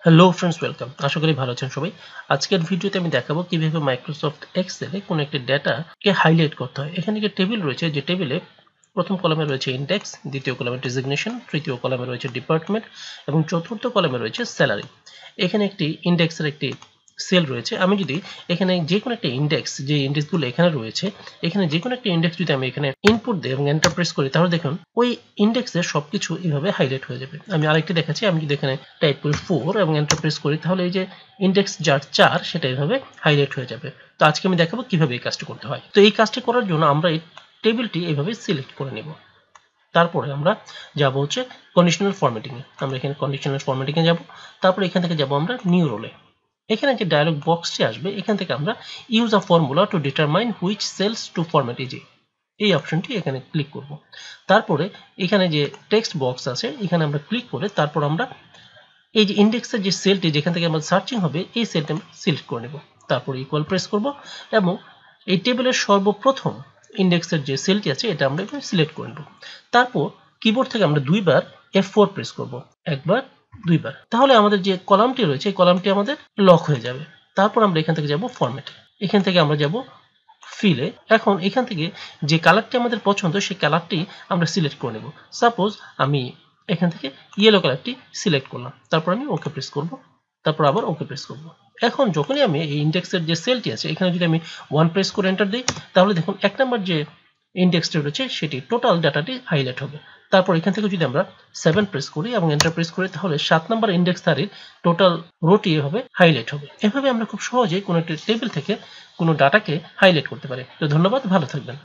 Hello friends, welcome. আশা করি ভালো আছেন সবাই। আজকের ভিডিওতে আমি দেখাবো কিভাবে মাইক্রোসফট এক্সেলে কোনো একটি ডেটাকে হাইলাইট করতে হয়। এখানে যে টেবিল রয়েছে, যে টেবিলে প্রথম কলামে রয়েছে ইন্ডেক্স, দ্বিতীয় কলামে ডেজিগনেশন, তৃতীয় কলামে রয়েছে ডিপার্টমেন্ট এবং চতুর্থ কলামে রয়েছে স্যালারি। এখানে একটি ইন্ডেক্সের একটি সেল রয়েছে। আমি যদি এখানে যে কোনো একটা ইন্ডেক্স, যে ইন্ডেক্সগুলো এখানে রয়েছে, এখানে যে কোনো একটা ইন্ডেক্স যদি আমি এখানে ইনপুট দিই এবং এন্টার প্রেস করি, তাহলে দেখুন ওই ইন্ডেক্সের সবকিছু এইভাবে হাইলাইট হয়ে যাবে। আমি আরেকটি দেখাচ্ছি। আমি যদি এখানে টাইপ করি 4 এবং এন্টার প্রেস করি, তাহলে এই যে ইন্ডেক্স যার 4 সেটা এইভাবে হাইলাইট হয়ে যাবে। তো আজকে আমি দেখাবো কিভাবে এই কাজটি করতে হয়। তো এই কাজটি করার জন্য আমরা এই টেবিলটি এইভাবে সিলেক্ট করে নেব। তারপরে আমরা যাব হচ্ছে কন্ডিশনাল ফরম্যাটিং এ। আমরা এখানে কন্ডিশনাল ফরম্যাটিং এ যাব। তারপরে এখান থেকে যাব আমরা নিউ রোলে। এখানে যে ডায়লগ বক্সটি আসবে, এখান থেকে আমরা use a formula to determine which cells to format, এই অপশনটি এখানে ক্লিক করব। তারপরে এখানে যে টেক্সট বক্স আছে, এখানে আমরা ক্লিক করে তারপর আমরা এই যে ইন্ডেক্সের যে সেলটি যেখান থেকে আমাদের সার্চিং হবে, এই সেলটি আমরা সিলেক্ট করে নেব। তারপর ইকুয়াল প্রেস করব এবং এই টেবিলের সর্বপ্রথম ইন্ডেক্সের যে সেলটি আছে এটা আমরা এখানে সিলেক্ট করে নেব। তারপর কিবোর্ড থেকে আমরা দুইবার F4 প্রেস করব, একবার দুইবার। তাহলে আমাদের যে কলামটি রয়েছে, এই কলামটি আমাদের লক হয়ে যাবে। তারপর আমরা এখান থেকে যাব ফরম্যাটে। এখান থেকে আমরা যাব ফিলে। এখন এখান থেকে যে কালারটি আমাদের পছন্দ সেই কালারটি আমরা সিলেক্ট করে নেব। সাপোজ আমি এখান থেকে ইয়েলো কালারটি সিলেক্ট করলাম। তারপর আমি ওকে প্রেস করব। তারপর আবার ওকে প্রেস করব। এখন যখনই আমি এই ইন্ডেক্সের যে সেলটি আছে, এখানে যদি আমি 1 প্রেস করে এন্টার দিই, তাহলে দেখুন 1 নাম্বার যে ইন্ডেক্সটি রয়েছে সেটি টোটাল ডাটাটি হাইলাইট হবে। তারপর এখান থেকে যদি আমরা 7 প্রেস করি এবং এন্টার প্রেস করি, তাহলে 7 নাম্বার ইন্ডেক্স সারির টোটাল রোটি এভাবে হাইলাইট হবে। এভাবে আমরা খুব সহজেই কোনো একটি টেবিল থেকে কোনো ডাটাকে হাইলাইট করতে পারি। তো ধন্যবাদ, ভালো থাকবেন।